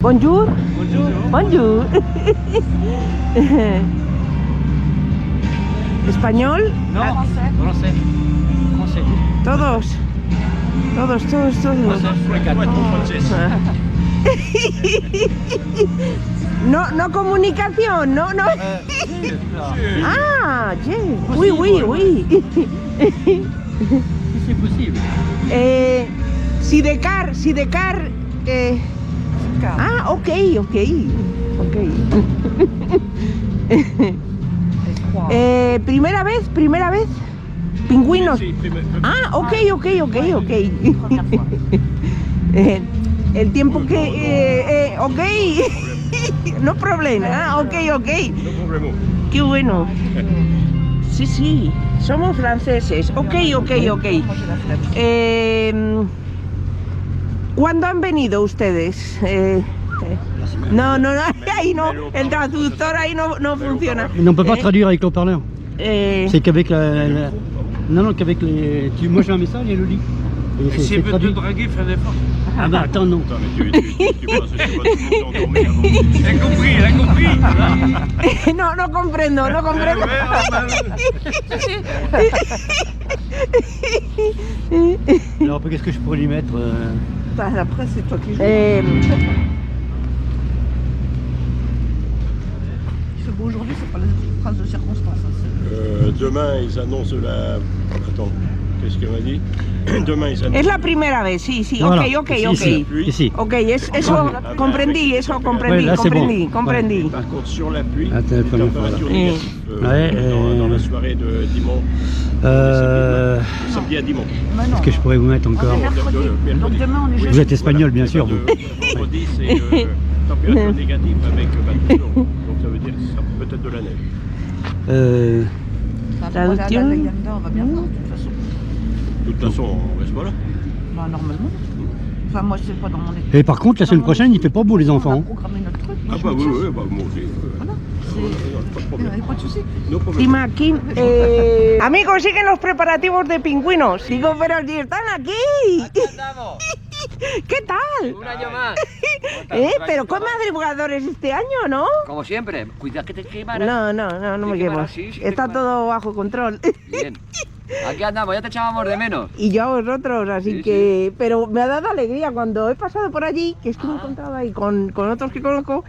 Bonjour. Bonjour. Bonjour. ¿Español? No, français. Français. Todos. Todos. No comunicación, no. Ah, yes. Oui. Si c'est possible. Sidecar. Ah, ok. Primera vez. Pingüinos. Sí, Ah, ok. El tiempo que... ok. No problema. Ah, ok. no problema. Qué bueno. Sí. Somos franceses. Ok. ¿Cuándo han venido ustedes? No, ahí no. El traductor ahí no funciona. Mais on peut pas traduire avec l'haut-parleur. C'est qu'avec la... Non, qu'avec les... Moi j'ai un message et elle le lit. Et Si elle veut te draguer, fais un effort. Ah bah attends, non. Attends, mais tu penses que tu vas tout le monde endormir avant. Elle a compris. No comprendo. Alors qu'est-ce que je pourrais lui mettre Après, c'est toi qui joues. Il fait beau aujourd'hui, c'est pas la phrase de circonstance. Demain, ils annoncent la... Attends, qu'est-ce qu'elle m'a dit? Demain, ils Es annoncent... la primera vez, sí. Voilà. Ok. Ici. Ok, eso comprendí. Ouais, là, c'est bon. Comprendí. Par contre, sur la pluie, Attends, les première températures fois, négatives dans la soirée de dimanche. Euh... De samedi à dimanche. Qu'est-ce que je pourrais vous mettre encore Donc demain on est jeudi. Vous êtes espagnol, bien sûr, vous. Vendredi, c'est température négative avec toujours. Donc ça veut dire que ce sera peut-être de la neige. Traducción. La Yanda, on va bien voir de toute façon. De toute façon, on reste pas là. Bah normalement. Enfin moi c'est pas dans mon état. Et par contre, la semaine prochaine, il fait pas beau, les On enfants. a programmé notre truc. Ah bah oui, bah moi aussi. Voilà. Pas de Il problème. n'y a pas de souci. No problème. Dime aquí. Amigos, siguen los preparativos de pingüinos. Digo, pero si están aquí. ¿Qué tal? Un año más. Pero con madrugadores este año, ¿no? Como siempre, cuidado que te quemarás. No me ¿Te quemo. quemarás? Sí, te Está quemarás. todo bajo control. Bien. Aquí andamos, ya te echábamos de menos. Y yo a vosotros, así Sí, que... Pero me ha dado alegría cuando he pasado por allí, que es que me he Ah. encontrado ahí con otros que conozco,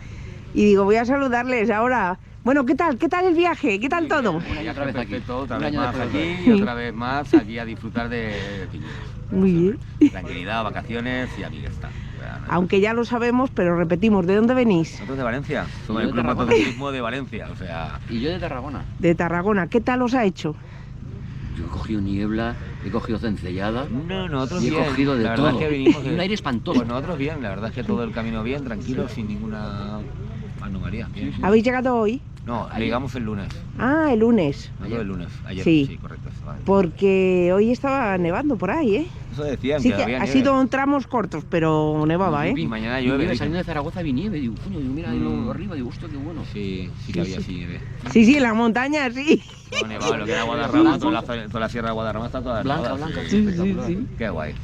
y digo, voy a saludarles ahora. Bueno, ¿qué tal? ¿Qué tal el viaje? ¿Qué tal todo? Un año otra vez aquí. Otra Un vez año más después de aquí y otra vez más aquí a disfrutar de pingüinos. Muy bien. Tranquilidad, vacaciones y aquí está. Aunque ya lo sabemos, pero repetimos, ¿de dónde venís? Nosotros de Valencia, somos Yo el de Club Tarragona. Motociclismo de Valencia, o sea... Y yo de Tarragona. De Tarragona. ¿Qué tal os ha hecho? Yo he cogido niebla, he cogido cencellada No, nosotros y he bien. cogido de la verdad todo. es que vinimos... Y un aire espantoso. Pues nosotros bien, la verdad es que todo el camino bien, tranquilo, sin ninguna anomalía. Bien. ¿Habéis llegado hoy? No, llegamos el lunes. Ah, el lunes. Nosotros el lunes, ayer, Sí. sí, correcto. Vale. Porque hoy estaba nevando por ahí, ¿eh? Eso decían, Sí que que había ha nieve. sido tramos cortos, pero nevaba, ¿eh? Y mañana Vi llueve, nieve, dicen. saliendo de Zaragoza vi nieve. Digo, coño, digo, mira ahí Mm. arriba, digo, hostia, qué bueno. Sí, sí que había así nieve. Sí, en la montaña, sí. Todo nevado, lo que era Guadarrama, toda la sierra de Guadarrama está toda Blanca, nevada, blanca, sí. espectacular. Qué guay.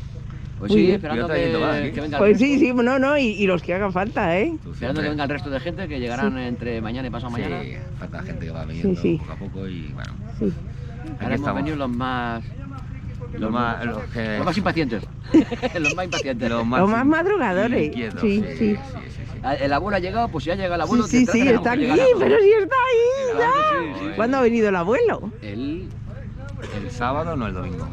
Pues Muy sí, bien. esperando Y otra gente más, ¿eh? que venga Pues el sí, resto. no, y los que hagan falta, ¿eh? Tú Esperando siempre. que venga el resto de gente que llegarán entre mañana y pasado mañana. Sí, falta gente que va viniendo Sí. poco a poco y bueno. Sí. Aquí Ahora hemos estamos. venido los más Los impacientes. Los más impacientes. Los más madrugadores. inquietos, Sí. El abuelo ha llegado, pues si ya llega el abuelo. Sí, tendrá que está aquí, llegar a- pero sí está ahí, Claro ya. que sí, sí. ¿Cuándo ha venido el abuelo? El sábado, no el domingo.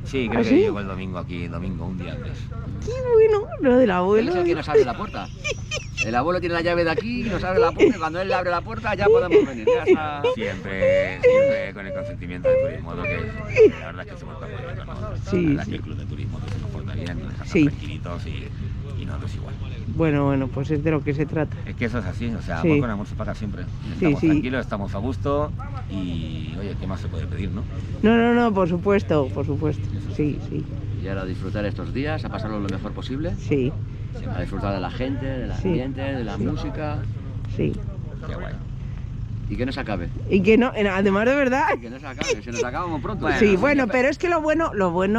Sí, creo ¿Ah, que sí? llegó el domingo aquí, domingo, un día antes. Qué bueno, lo del Él abuelo. es el que nos abre la puerta. El abuelo tiene la llave de aquí y nos abre la puerta y cuando él le abre la puerta ya podemos venir. Ya está. Siempre con el consentimiento de turismo, lo que la verdad es que se porta muy bien con nosotros. Sí, La verdad es sí. que el club de turismo que se nos porta bien, nos deja Sí. tranquilitos y nosotros igual. Bueno, pues es de lo que se trata. Es que eso es así, o sea, Sí. amor con amor se paga siempre. Estamos sí. tranquilos, estamos a gusto y, oye, ¿qué más se puede pedir, no? No, por supuesto. Sí. Y ahora a disfrutar estos días, a pasarlo lo mejor posible, Sí. a disfrutar de la gente, del Sí. ambiente, de la música. Sí. Qué guay. Y que no se acabe. Y que no, además de verdad. Y que no se acabe, se nos acaba muy pronto. Sí, bueno, pero es que lo bueno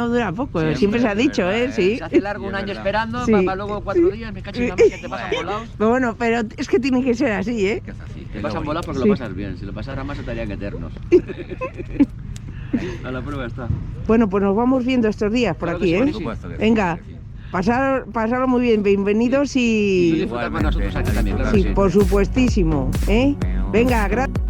dura poco, siempre se ha dicho, sí. Se hace largo un año esperando, Sí. para luego 4 días, me cacho en la que te pasan volados. Pero bueno, pero es que tiene que ser así, Que es así. Te pasan volados porque Sí. lo pasas bien, si lo pasaras más se te harían eternos. A la prueba está. Bueno, pues nos vamos viendo estos días por Claro que aquí, sí, ¿eh? Por supuesto que sí, Venga, que sí. pasarlo muy bien, bienvenidos Y tú y... disfruta con nosotros aquí también, claro Sí, que sí. por supuestísimo, ¿eh? Venga, gracias.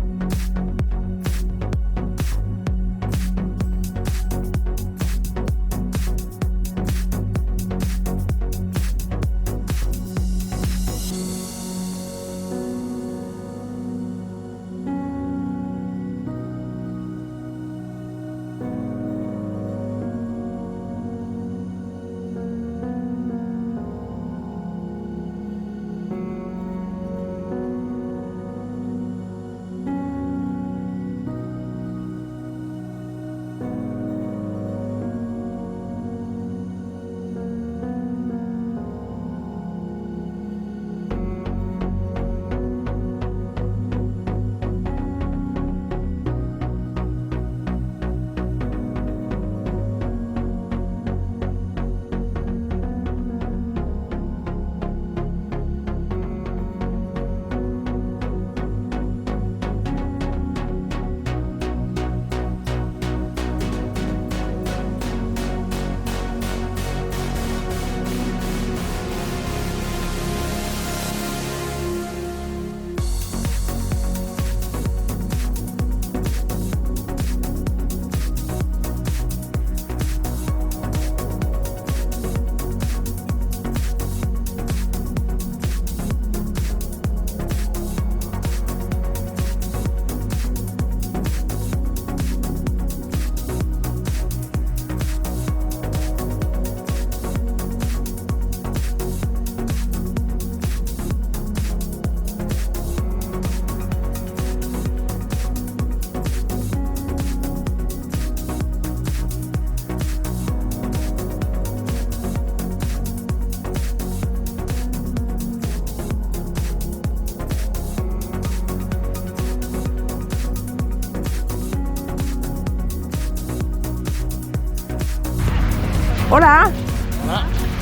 Hola.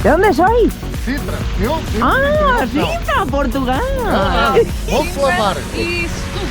¿De dónde sois? Sintra, eu Ah, Sintra, Portugal. Vamos falar. Isto